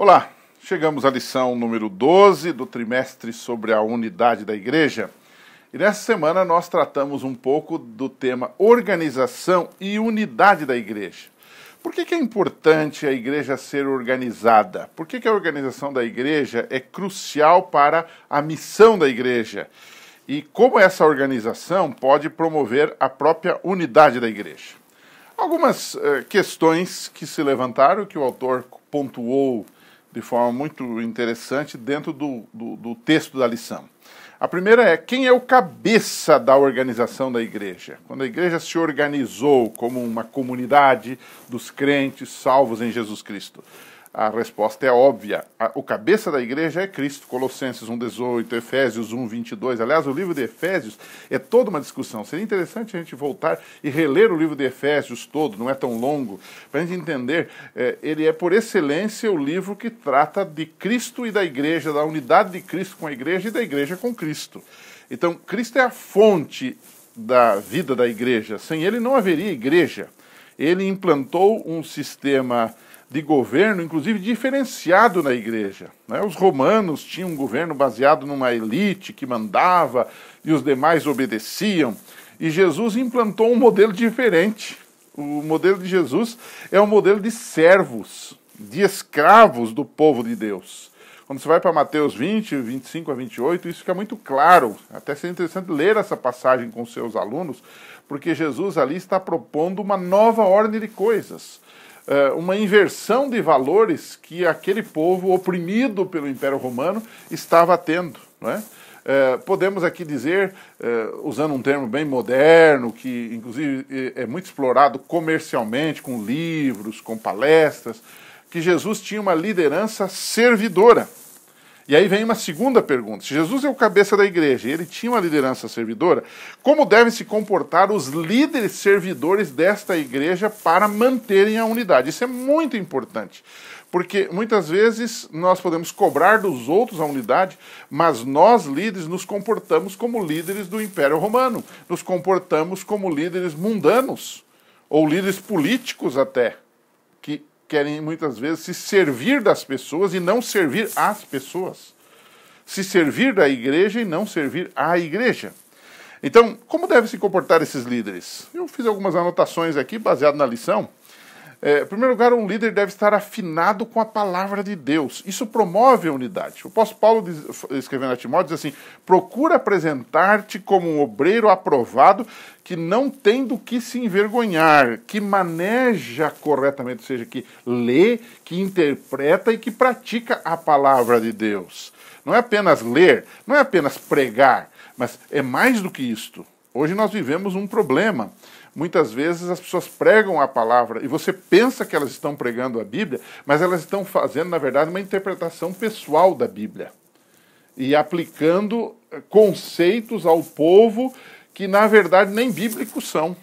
Olá, chegamos à lição número 12 do trimestre sobre a unidade da igreja. E nessa semana nós tratamos um pouco do tema organização e unidade da igreja. Por que é importante a igreja ser organizada? Por que a organização da igreja é crucial para a missão da igreja? E como essa organização pode promover a própria unidade da igreja? Algumas questões que se levantaram, que o autor pontuou de forma muito interessante dentro do texto da lição. A primeira é: quem é o cabeça da organização da igreja? Quando a igreja se organizou como uma comunidade dos crentes salvos em Jesus Cristo, a resposta é óbvia. O cabeça da igreja é Cristo. Colossenses 1,18, Efésios 1,22. Aliás, o livro de Efésios é toda uma discussão. Seria interessante a gente voltar e reler o livro de Efésios todo, não é tão longo, para a gente entender. Ele é, por excelência, o livro que trata de Cristo e da igreja, da unidade de Cristo com a igreja e da igreja com Cristo. Então, Cristo é a fonte da vida da igreja. Sem ele não haveria igreja. Ele implantou um sistema de governo, inclusive diferenciado na igreja. Os romanos tinham um governo baseado numa elite que mandava e os demais obedeciam. E Jesus implantou um modelo diferente. O modelo de Jesus é um modelo de servos, de escravos do povo de Deus. Quando você vai para Mateus 20, 25 a 28, isso fica muito claro. Até seria interessante ler essa passagem com seus alunos, porque Jesus ali está propondo uma nova ordem de coisas. Uma inversão de valores que aquele povo oprimido pelo Império Romano estava tendo. Não é? Podemos aqui dizer, usando um termo bem moderno, que inclusive é muito explorado comercialmente, com livros, com palestras, que Jesus tinha uma liderança servidora. E aí vem uma segunda pergunta: se Jesus é o cabeça da igreja e ele tinha uma liderança servidora, como devem se comportar os líderes servidores desta igreja para manterem a unidade? Isso é muito importante, porque muitas vezes nós podemos cobrar dos outros a unidade, mas nós líderes nos comportamos como líderes do Império Romano, nos comportamos como líderes mundanos, ou líderes políticos até, que querem muitas vezes se servir das pessoas e não servir as pessoas. Se servir da igreja e não servir a igreja. Então, como devem se comportar esses líderes? Eu fiz algumas anotações aqui, baseado na lição. Em primeiro lugar, um líder deve estar afinado com a palavra de Deus. Isso promove a unidade. O apóstolo Paulo, escrevendo a Timóteo, diz assim: procura apresentar-te como um obreiro aprovado, que não tem do que se envergonhar, que maneja corretamente, ou seja, que lê, que interpreta e que pratica a palavra de Deus. Não é apenas ler, não é apenas pregar, mas é mais do que isto. Hoje nós vivemos um problema. Muitas vezes as pessoas pregam a palavra e você pensa que elas estão pregando a Bíblia, mas elas estão fazendo, na verdade, uma interpretação pessoal da Bíblia e aplicando conceitos ao povo que, na verdade, nem bíblicos são.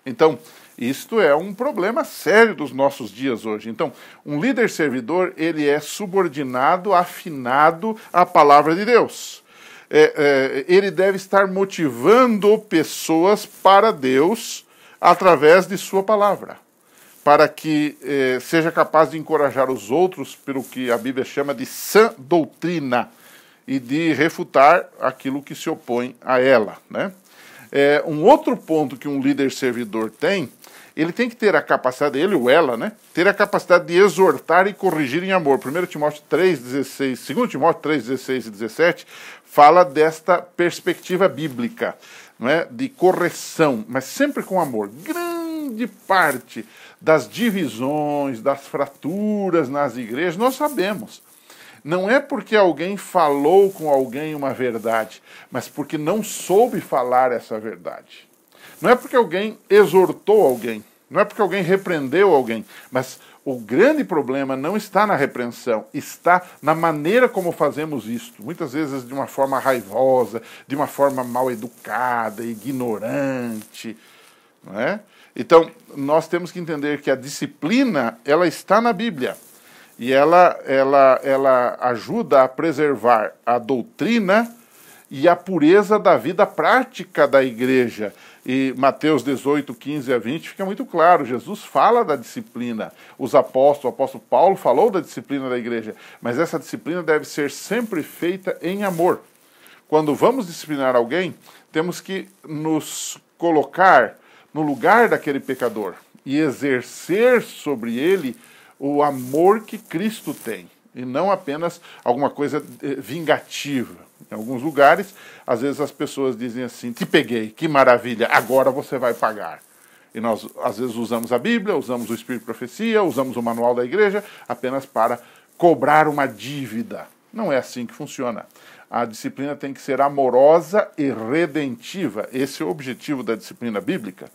Então, isto é um problema sério dos nossos dias hoje. Então, um líder servidor, ele é subordinado, afinado à palavra de Deus. Ele deve estar motivando pessoas para Deus através de sua palavra, para que seja capaz de encorajar os outros pelo que a Bíblia chama de sã doutrina e de refutar aquilo que se opõe a ela. Né? Um outro ponto que um líder servidor tem, ele tem que ter a capacidade, ele ou ela, né, ter a capacidade de exortar e corrigir em amor. 1 Timóteo 3,16, 2 Timóteo 3,16 e 17 fala desta perspectiva bíblica, não é, de correção, mas sempre com amor. Grande parte das divisões, das fraturas nas igrejas, nós sabemos. Não é porque alguém falou com alguém uma verdade, mas porque não soube falar essa verdade. Não é porque alguém exortou alguém, não é porque alguém repreendeu alguém, mas o grande problema não está na repreensão, está na maneira como fazemos isto. Muitas vezes de uma forma raivosa, de uma forma mal educada, ignorante. Não é? Então, nós temos que entender que a disciplina, ela está na Bíblia. E ela ajuda a preservar a doutrina e a pureza da vida prática da igreja. E Mateus 18, 15 a 20 fica muito claro, Jesus fala da disciplina, o apóstolo Paulo falou da disciplina da igreja, mas essa disciplina deve ser sempre feita em amor. Quando vamos disciplinar alguém, temos que nos colocar no lugar daquele pecador e exercer sobre ele o amor que Cristo tem, e não apenas alguma coisa vingativa. Em alguns lugares, às vezes as pessoas dizem assim, te peguei, que maravilha, agora você vai pagar. E nós, às vezes, usamos a Bíblia, usamos o Espírito de Profecia, usamos o manual da igreja, apenas para cobrar uma dívida. Não é assim que funciona. A disciplina tem que ser amorosa e redentiva. Esse é o objetivo da disciplina bíblica.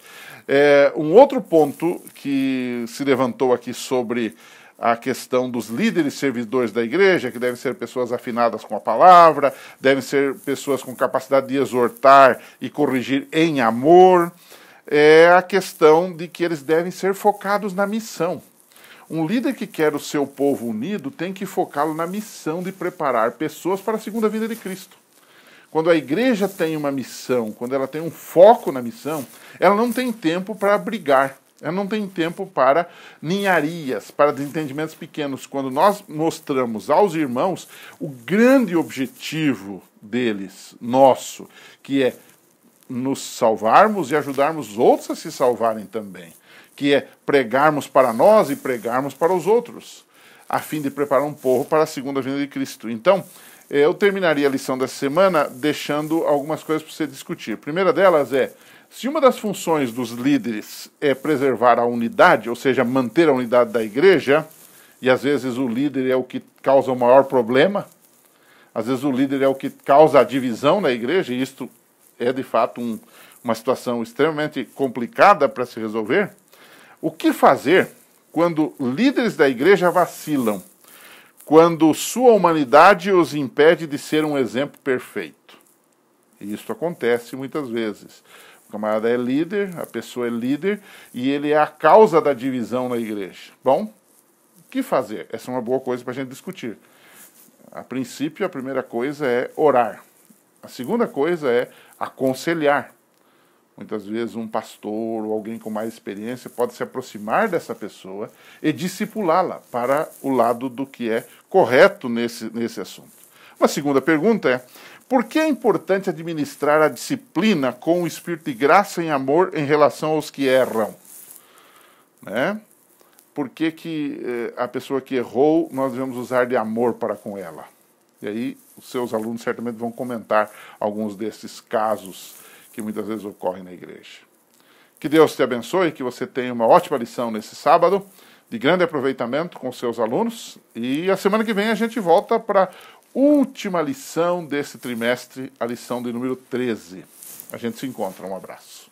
Um outro ponto que se levantou aqui sobre a questão dos líderes servidores da igreja, que devem ser pessoas afinadas com a palavra, devem ser pessoas com capacidade de exortar e corrigir em amor, é a questão de que eles devem ser focados na missão. Um líder que quer o seu povo unido tem que focá-lo na missão de preparar pessoas para a segunda vinda de Cristo. Quando a igreja tem uma missão, quando ela tem um foco na missão, ela não tem tempo para brigar, ela não tem tempo para ninharias, para desentendimentos pequenos. Quando nós mostramos aos irmãos o grande objetivo deles, nosso, que é nos salvarmos e ajudarmos outros a se salvarem também, que é pregarmos para nós e pregarmos para os outros, a fim de preparar um povo para a segunda vinda de Cristo. Então, eu terminaria a lição dessa semana deixando algumas coisas para você discutir. A primeira delas é, se uma das funções dos líderes é preservar a unidade, ou seja, manter a unidade da igreja, e às vezes o líder é o que causa o maior problema, às vezes o líder é o que causa a divisão na igreja, e isto é de fato uma situação extremamente complicada para se resolver. O que fazer quando líderes da igreja vacilam, quando sua humanidade os impede de ser um exemplo perfeito? E isso acontece muitas vezes. O camarada é líder, a pessoa é líder, e ele é a causa da divisão na igreja. Bom, o que fazer? Essa é uma boa coisa para a gente discutir. A princípio, a primeira coisa é orar. A segunda coisa é aconselhar. Muitas vezes um pastor ou alguém com mais experiência pode se aproximar dessa pessoa e discipulá-la para o lado do que é correto nesse assunto. Uma segunda pergunta é, por que é importante administrar a disciplina com o espírito de graça e amor em relação aos que erram? Né? Por que a pessoa que errou, nós devemos usar de amor para com ela? E aí os seus alunos certamente vão comentar alguns desses casos que muitas vezes ocorrem na igreja. Que Deus te abençoe, que você tenha uma ótima lição nesse sábado, de grande aproveitamento com seus alunos, e a semana que vem a gente volta para a última lição desse trimestre, a lição de número 13. A gente se encontra, um abraço.